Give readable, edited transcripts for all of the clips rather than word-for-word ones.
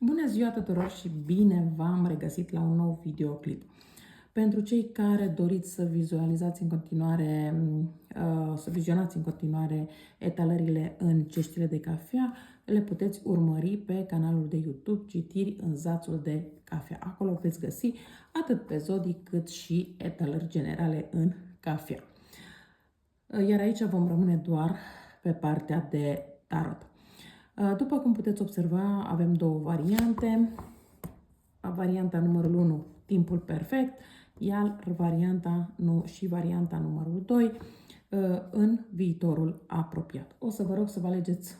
Bună ziua tuturor și bine v-am regăsit la un nou videoclip. Pentru cei care doriți să vizualizați în continuare, să vizionați în continuare etalările în ceștile de cafea, le puteți urmări pe canalul de YouTube Citiri în zațul de cafea. Acolo veți găsi atât pe zodii cât și etalări generale în cafea. Iar aici vom rămâne doar pe partea de tarot. După cum puteți observa, avem două variante. Varianta numărul 1, timpul perfect, iar varianta numărul 2, în viitorul apropiat. O să vă rog să vă alegeți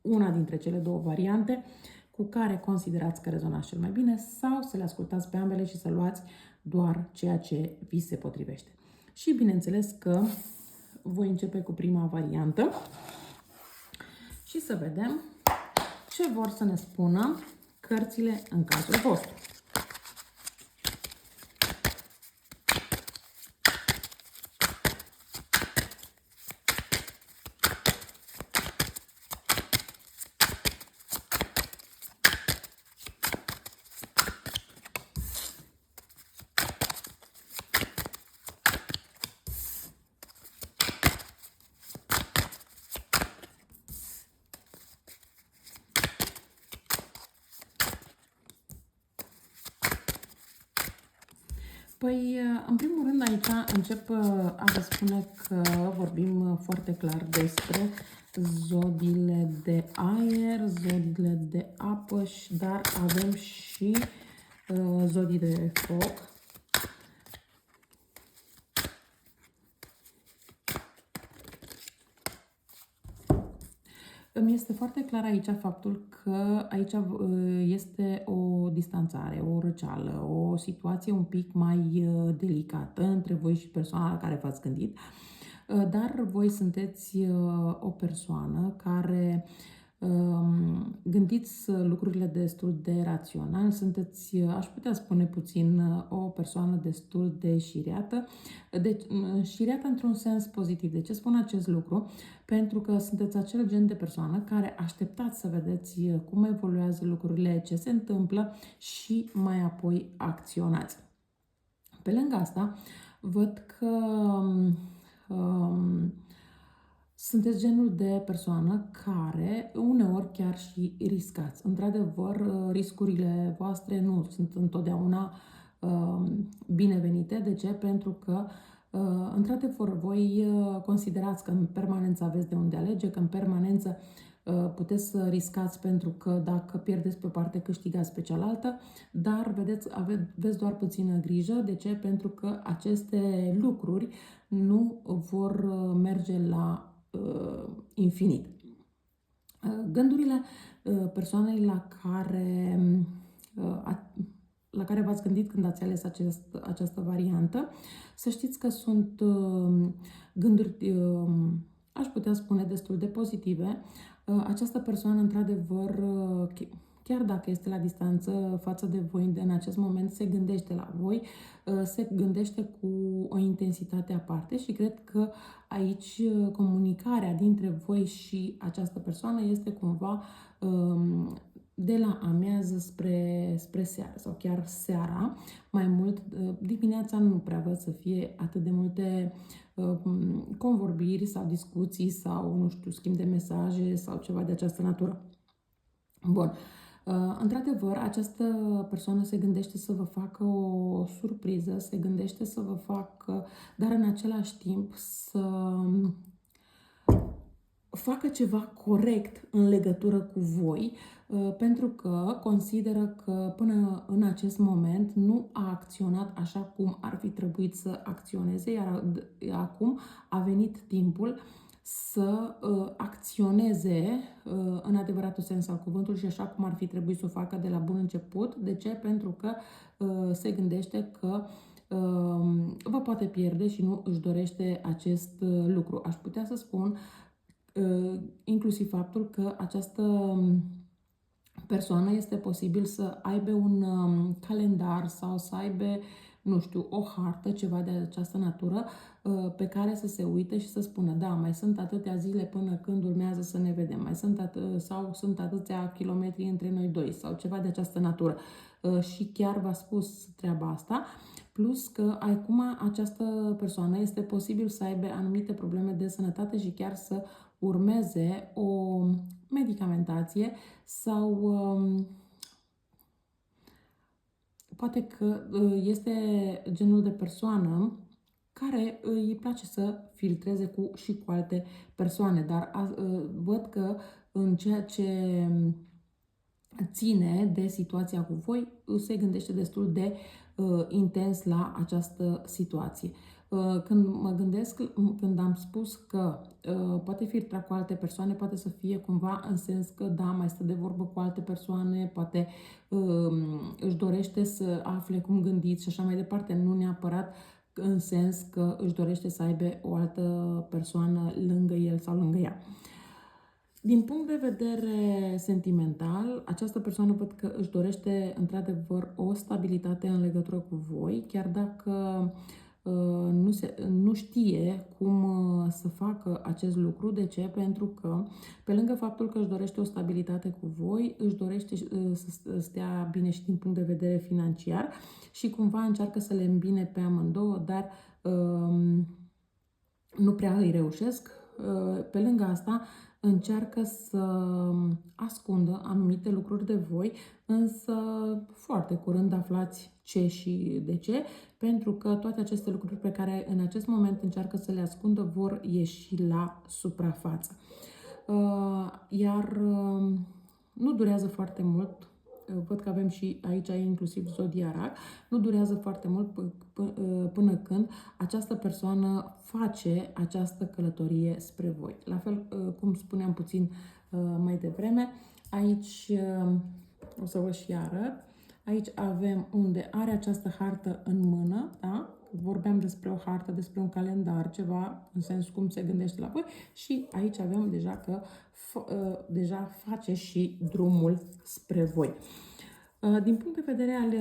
una dintre cele două variante cu care considerați că rezonați cel mai bine sau să le ascultați pe ambele și să luați doar ceea ce vi se potrivește. Și bineînțeles că voi începe cu prima variantă și să vedem ce vor să ne spună cărțile în cazul vostru. Păi, în primul rând, aici încep a vă spune că vorbim foarte clar despre zodiile de aer, zodiile de apă, dar avem și zodii de foc. Îmi este foarte clar aici faptul că aici este o distanțare, o răceală, o situație un pic mai delicată între voi și persoana la care v-ați gândit, dar voi sunteți o persoană care gândiți lucrurile destul de rațional, sunteți, aș putea spune puțin, o persoană destul de șiriată, șiriată într-un sens pozitiv. De ce spun acest lucru? Pentru că sunteți acel gen de persoană care așteptați să vedeți cum evoluează lucrurile, ce se întâmplă și mai apoi acționați. Pe lângă asta, văd că sunteți genul de persoană care uneori chiar și riscați. Într-adevăr, riscurile voastre nu sunt întotdeauna binevenite. De ce? Pentru că într-adevăr voi considerați că în permanență aveți de unde alege, că în permanență puteți să riscați pentru că dacă pierdeți pe o parte, câștigați pe cealaltă, dar aveți doar puțină grijă. De ce? Pentru că aceste lucruri nu vor merge la infinit. Gândurile persoanei la care v-ați gândit când ați ales această variantă, să știți că sunt gânduri, aș putea spune, destul de pozitive. Această persoană, într-adevăr, chiar dacă este la distanță față de voi, în acest moment se gândește la voi, se gândește cu o intensitate aparte și cred că aici comunicarea dintre voi și această persoană este cumva de la amiază spre seară sau chiar seara. Mai mult, dimineața nu prea văd să fie atât de multe convorbiri sau discuții sau, nu știu, schimb de mesaje sau ceva de această natură. Bun. Într-adevăr, această persoană se gândește să vă facă o surpriză, se gândește să vă facă, dar în același timp să facă ceva corect în legătură cu voi, pentru că consideră că până în acest moment nu a acționat așa cum ar fi trebuit să acționeze, iar acum a venit timpul să acționeze în adevăratul sens al cuvântului și așa cum ar fi trebuit să o facă de la bun început. De ce? Pentru că se gândește că vă poate pierde și nu își dorește acest lucru. Aș putea să spun inclusiv faptul că această persoană este posibil să aibă un calendar sau să aibă nu știu, o hartă, ceva de această natură, pe care să se uite și să spună, da, mai sunt atâtea zile până când urmează să ne vedem, mai sunt sau sunt atâția kilometri între noi doi, sau ceva de această natură. Și chiar v-a spus treaba asta, plus că acum această persoană este posibil să aibă anumite probleme de sănătate și chiar să urmeze o medicamentație sau poate că este genul de persoană care îi place să filtreze și cu alte persoane, dar văd că în ceea ce ține de situația cu voi, se gândește destul de intens la această situație. Când mă gândesc, când am spus că poate filtra cu alte persoane, poate să fie cumva în sens că da, mai stă de vorbă cu alte persoane, poate își dorește să afle cum gândiți și așa mai departe, nu neapărat în sens că își dorește să aibă o altă persoană lângă el sau lângă ea. Din punct de vedere sentimental, această persoană văd că își dorește într-adevăr o stabilitate în legătură cu voi, chiar dacă nu știe cum să facă acest lucru. De ce? Pentru că, pe lângă faptul că își dorește o stabilitate cu voi, își dorește să stea bine și din punct de vedere financiar și cumva încearcă să le îmbine pe amândouă, dar nu prea îi reușesc. Pe lângă asta, încearcă să ascundă anumite lucruri de voi, însă foarte curând aflați ce și de ce, pentru că toate aceste lucruri pe care în acest moment încearcă să le ascundă vor ieși la suprafață. Iar nu durează foarte mult. Văd că avem și aici inclusiv zodiac. Nu durează foarte mult până când această persoană face această călătorie spre voi. La fel cum spuneam puțin mai devreme, aici o să vă și arăt. Aici avem unde are această hartă în mână, da? Vorbeam despre o hartă, despre un calendar, ceva în sens cum se gândește la voi și aici avem deja că deja face și drumul spre voi. Din punct de vedere al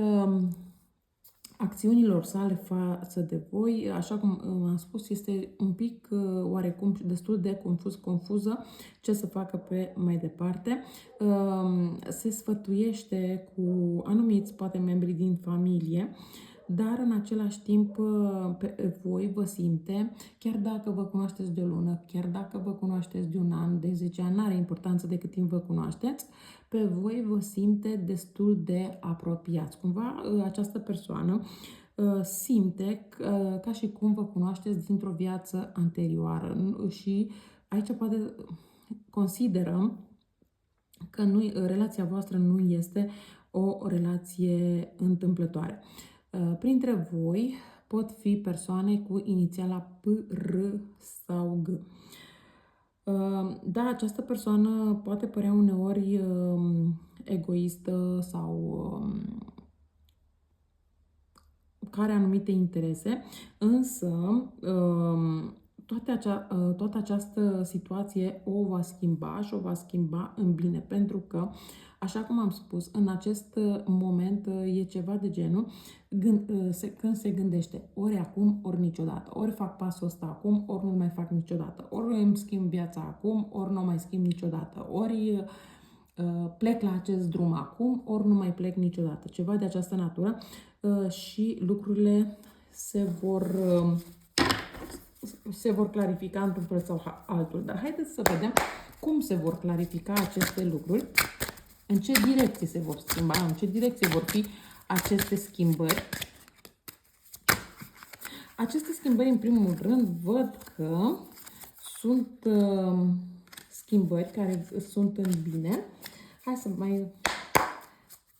acțiunilor sale față de voi, așa cum am spus, este un pic oarecum destul de confuză ce să facă pe mai departe. Se sfătuiește cu anumiți, poate, membri din familie, dar în același timp pe voi vă simte, chiar dacă vă cunoașteți de o lună, chiar dacă vă cunoașteți de un an, de 10 ani, n-are importanță de cât timp vă cunoașteți, pe voi vă simte destul de apropiați. Cumva această persoană simte ca și cum vă cunoașteți dintr-o viață anterioară și aici poate consideră că relația voastră nu este o relație întâmplătoare. Printre voi pot fi persoane cu inițiala P, R sau G. Da, această persoană poate părea uneori egoistă sau care anumite interese, însă toată această situație o va schimba și o va schimba în bine, pentru că, așa cum am spus, în acest moment e ceva de genul când se gândește ori acum, ori niciodată, ori fac pasul ăsta acum, ori nu mai fac niciodată, ori îmi schimb viața acum, ori nu mai schimb niciodată, ori plec la acest drum acum, ori nu mai plec niciodată, ceva de această natură și lucrurile se vor clarifica într-un fel sau altul. Dar haideți să vedem cum se vor clarifica aceste lucruri, în ce direcție se vor schimba, în ce direcție vor fi aceste schimbări. Aceste schimbări, în primul rând, văd că sunt schimbări care sunt în bine. Hai să mai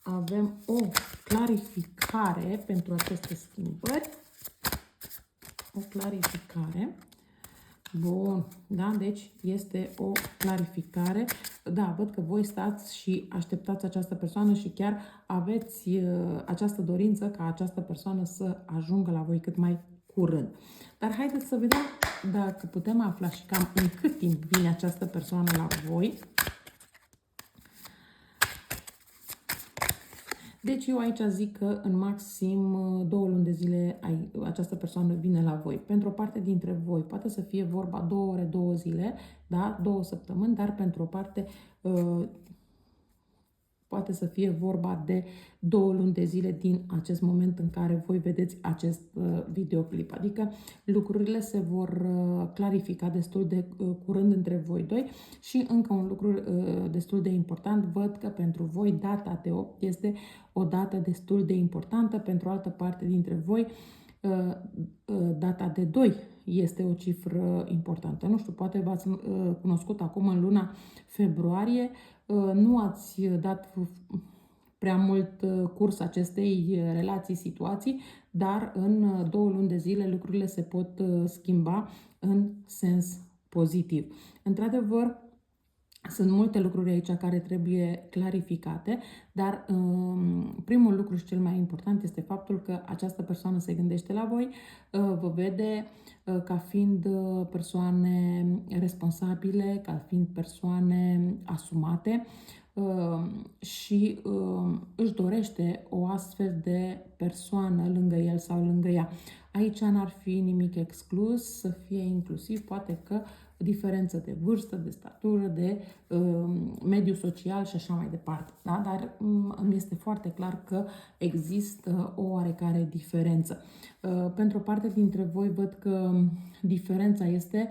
avem o clarificare pentru aceste schimbări. O clarificare. Bun, da, deci este o clarificare. Da, văd că voi stați și așteptați această persoană și chiar aveți această dorință ca această persoană să ajungă la voi cât mai curând. Dar haideți să vedem dacă putem afla și cam în cât timp vine această persoană la voi. Deci eu aici zic că în maxim 2 luni de zile această persoană vine la voi. Pentru o parte dintre voi poate să fie vorba 2 ore, 2 zile, da? 2 săptămâni, dar pentru o parte poate să fie vorba de 2 luni de zile din acest moment în care voi vedeți acest videoclip. Adică lucrurile se vor clarifica destul de curând între voi doi și încă un lucru destul de important, văd că pentru voi data de 8 este o dată destul de importantă, pentru altă parte dintre voi data de 2 este o cifră importantă. Nu știu, poate v-ați cunoscut acum în luna februarie, nu ați dat prea mult curs acestei relații, situații, dar în 2 luni de zile lucrurile se pot schimba în sens pozitiv. Într-adevăr, sunt multe lucruri aici care trebuie clarificate, dar primul lucru și cel mai important este faptul că această persoană se gândește la voi, vă vede ca fiind persoane responsabile, ca fiind persoane asumate și își dorește o astfel de persoană lângă el sau lângă ea. Aici n-ar fi nimic exclus, să fie inclusiv, poate că diferență de vârstă, de statură, de mediu social și așa mai departe. Da? Dar îmi este foarte clar că există o oarecare diferență. Pentru o parte dintre voi văd că diferența este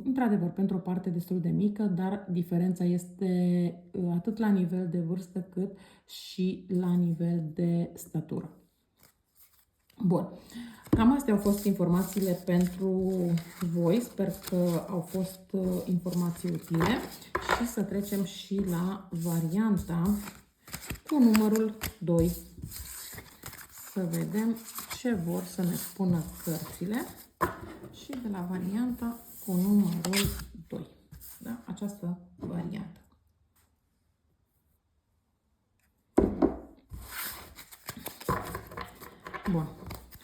într-adevăr pentru o parte destul de mică, dar diferența este atât la nivel de vârstă cât și la nivel de statură. Bun. Cam astea au fost informațiile pentru voi. Sper că au fost informații utile și să trecem și la varianta cu numărul 2. Să vedem ce vor să ne spună cărțile și de la varianta cu numărul 2. Da? Această variantă. Bun.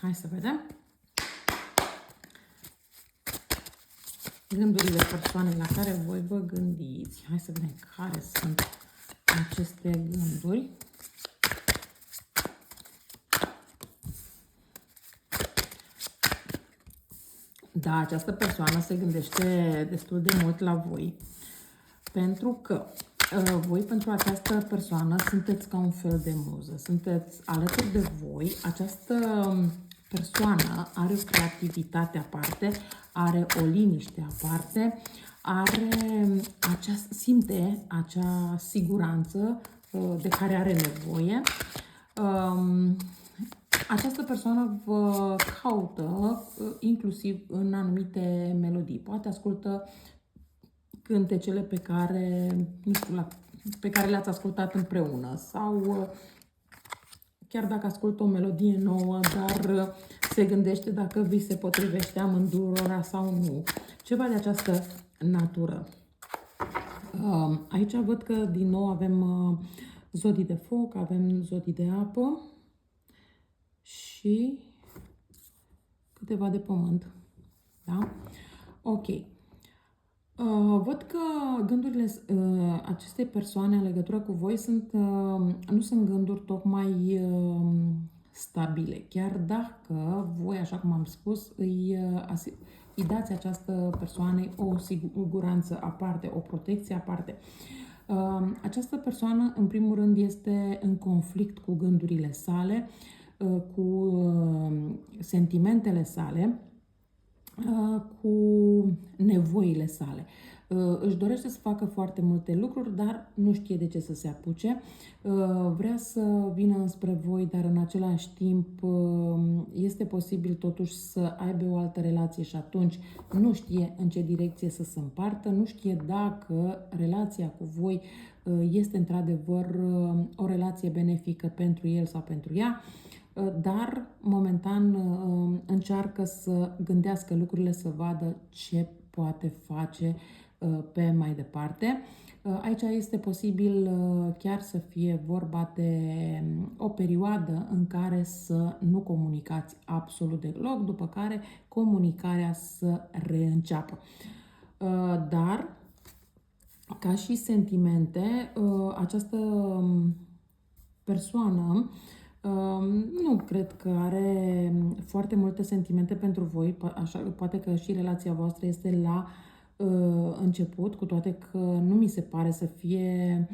Hai să vedem. Gândurile persoanei la care voi vă gândiți. Hai să vedem care sunt aceste gânduri. Da, această persoană se gândește destul de mult la voi, pentru că voi pentru această persoană sunteți ca un fel de muză, sunteți alături de voi. Această persoană are o creativitate aparte, are o liniște aparte, simte acea siguranță de care are nevoie. Această persoană vă caută inclusiv în anumite melodii. Poate ascultă cântecele pe care, nu știu, pe care le-ați ascultat împreună sau chiar dacă ascultă o melodie nouă, dar se gândește dacă vi se potrivește amândurora sau nu. Ceva de această natură. Aici văd că din nou avem zodii de foc, avem zodii de apă și câteva de pământ. Da? Ok. Văd că gândurile acestei persoane în legătură cu voi nu sunt gânduri tocmai stabile. Chiar dacă voi, așa cum am spus, îi dați această persoană o siguranță aparte, o protecție aparte. Această persoană, în primul rând, este în conflict cu gândurile sale, cu sentimentele sale, cu nevoile sale. Își dorește să facă foarte multe lucruri, dar nu știe de ce să se apuce. Vrea să vină înspre voi, dar în același timp este posibil totuși să aibă o altă relație și atunci nu știe în ce direcție să se împartă, nu știe dacă relația cu voi este într-adevăr o relație benefică pentru el sau pentru ea, dar momentan încearcă să gândească lucrurile, să vadă ce poate face pe mai departe. Aici este posibil chiar să fie vorba de o perioadă în care să nu comunicați absolut deloc, după care comunicarea să reînceapă. Dar, ca și sentimente, această persoană nu cred că are foarte multe sentimente pentru voi, așa, poate că și relația voastră este la început, cu toate că nu mi se pare să fie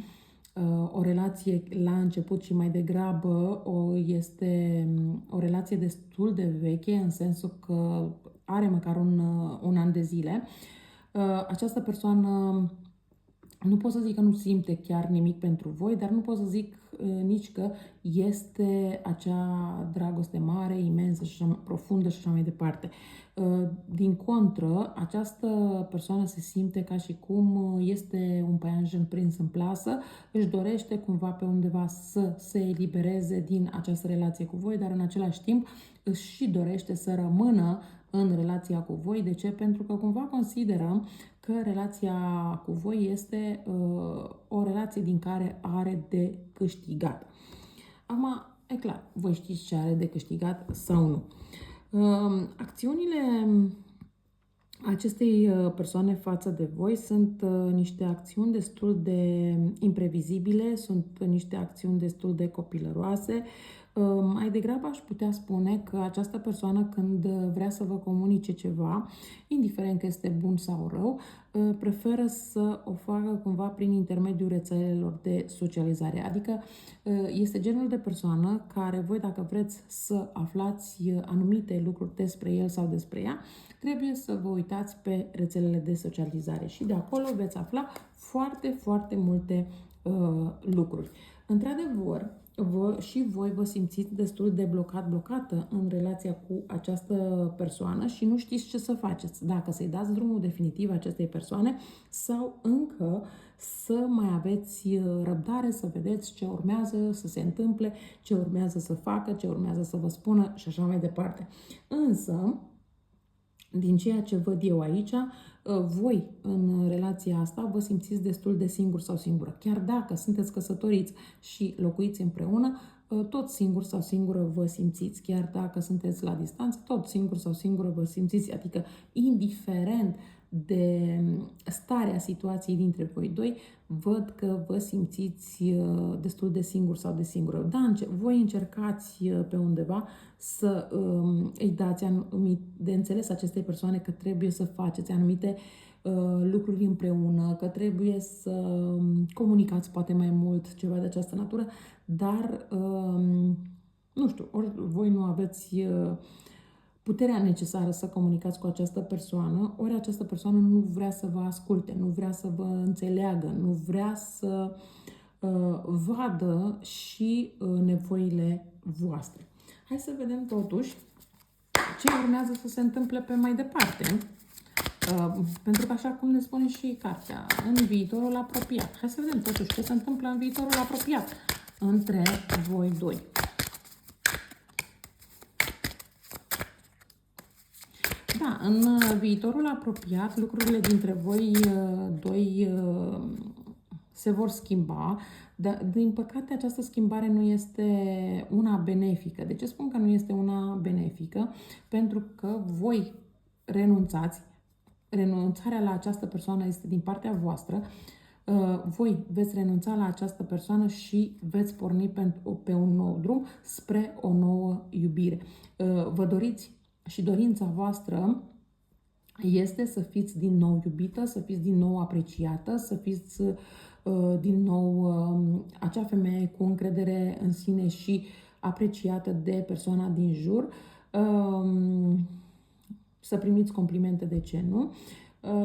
o relație la început, și mai degrabă este o relație destul de veche, în sensul că are măcar un an de zile. Această persoană, nu pot să zic că nu simte chiar nimic pentru voi, dar nu pot să zic nici că este acea dragoste mare, imensă și așa, profundă și așa mai departe. Din contră, această persoană se simte ca și cum este un păianjen prins în plasă, își dorește cumva pe undeva să se elibereze din această relație cu voi, dar în același timp își și dorește să rămână în relația cu voi. De ce? Pentru că cumva consideră că relația cu voi este o relație din care are de câștigat. Acum, e clar, voi știți ce are de câștigat sau nu. Acțiunile acestei persoane față de voi sunt niște acțiuni destul de imprevizibile, sunt niște acțiuni destul de copilăroase. Mai degrabă aș putea spune că această persoană, când vrea să vă comunice ceva, indiferent că este bun sau rău, preferă să o facă cumva prin intermediul rețelelor de socializare. Adică este genul de persoană care voi, dacă vreți să aflați anumite lucruri despre el sau despre ea, trebuie să vă uitați pe rețelele de socializare și de acolo veți afla foarte, foarte multe lucruri. Într-adevăr, și voi vă simțiți destul de blocată în relația cu această persoană și nu știți ce să faceți. Dacă să-i dați drumul definitiv acestei persoane sau încă să mai aveți răbdare, să vedeți ce urmează să se întâmple, ce urmează să facă, ce urmează să vă spună și așa mai departe. Însă, din ceea ce văd eu aici, voi în relația asta vă simțiți destul de singur sau singură. Chiar dacă sunteți căsătoriți și locuiți împreună, tot singur sau singură vă simțiți. Chiar dacă sunteți la distanță, tot singur sau singură vă simțiți. Adică, indiferent de starea situației dintre voi doi, văd că vă simțiți destul de singur sau de singură. Da, voi încercați pe undeva să îi dați de înțeles acestei persoane că trebuie să faceți anumite lucruri împreună, că trebuie să comunicați poate mai mult, ceva de această natură, dar nu știu, ori voi nu aveți puterea necesară să comunicați cu această persoană, ori această persoană nu vrea să vă asculte, nu vrea să vă înțeleagă, nu vrea să vadă și nevoile voastre. Hai să vedem totuși ce urmează să se întâmple pe mai departe. Pentru că, așa cum ne spune și cartea, în viitorul apropiat. Hai să vedem totuși ce se întâmplă în viitorul apropiat între voi doi. Da, în viitorul apropiat, lucrurile dintre voi doi se vor schimba, dar din păcate această schimbare nu este una benefică. De ce spun că nu este una benefică? Pentru că voi renunțați, renunțarea la această persoană este din partea voastră, voi veți renunța la această persoană și veți porni pe un nou drum spre o nouă iubire. Vă doriți și dorința voastră este să fiți din nou iubită, să fiți din nou apreciată, să fiți din nou acea femeie cu încredere în sine și apreciată de persoana din jur, să primiți complimente, de ce nu?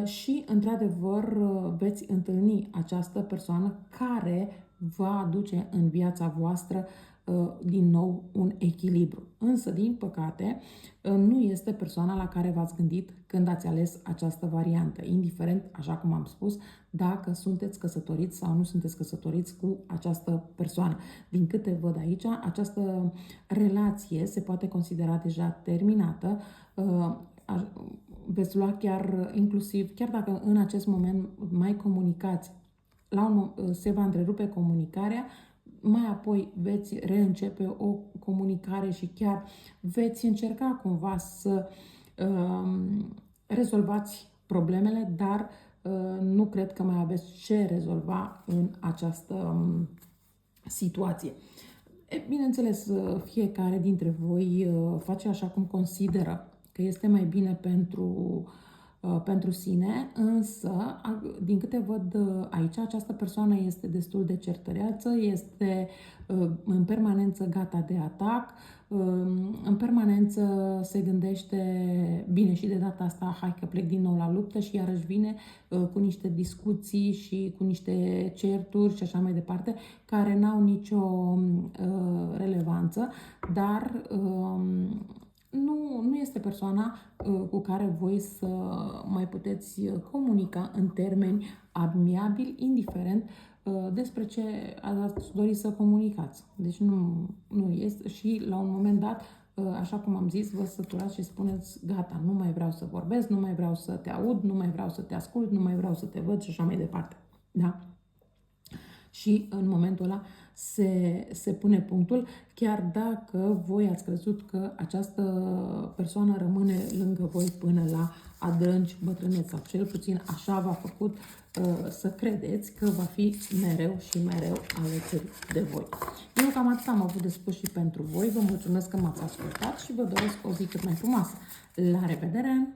Și, într-adevăr, veți întâlni această persoană care va aduce în viața voastră din nou un echilibru. Însă, din păcate, nu este persoana la care v-ați gândit când ați ales această variantă, indiferent, așa cum am spus, dacă sunteți căsătoriți sau nu sunteți căsătoriți cu această persoană. Din câte văd aici, această relație se poate considera deja terminată. Veți lua chiar, inclusiv, chiar dacă în acest moment mai comunicați, se va întrerupe comunicarea, mai apoi veți reîncepe o comunicare și chiar veți încerca cumva să rezolvați problemele, dar nu cred că mai aveți ce rezolva în această situație. Bineînțeles, fiecare dintre voi face așa cum consideră că este mai bine pentru sine, însă, din câte văd aici, această persoană este destul de certăreață, este în permanență gata de atac, în permanență se gândește, bine, și de data asta, hai că plec din nou la luptă, și iarăși vine cu niște discuții și cu niște certuri și așa mai departe, care n-au nicio relevanță, dar nu este persoana cu care voi să mai puteți comunica în termeni amiabili, indiferent despre ce ați dori să comunicați. Deci nu este, și la un moment dat, așa cum am zis, vă săturați și spuneți, gata, nu mai vreau să vorbesc, nu mai vreau să te aud, nu mai vreau să te ascult, nu mai vreau să te văd și așa mai departe. Da? Și în momentul ăla se pune punctul, chiar dacă voi ați crezut că această persoană rămâne lângă voi până la adânci bătrâneți, sau cel puțin așa v-a făcut să credeți că va fi mereu și mereu alături de voi. Eu cam atât am avut de spus și pentru voi. Vă mulțumesc că m-ați ascultat și vă doresc o zi cât mai frumoasă. La revedere!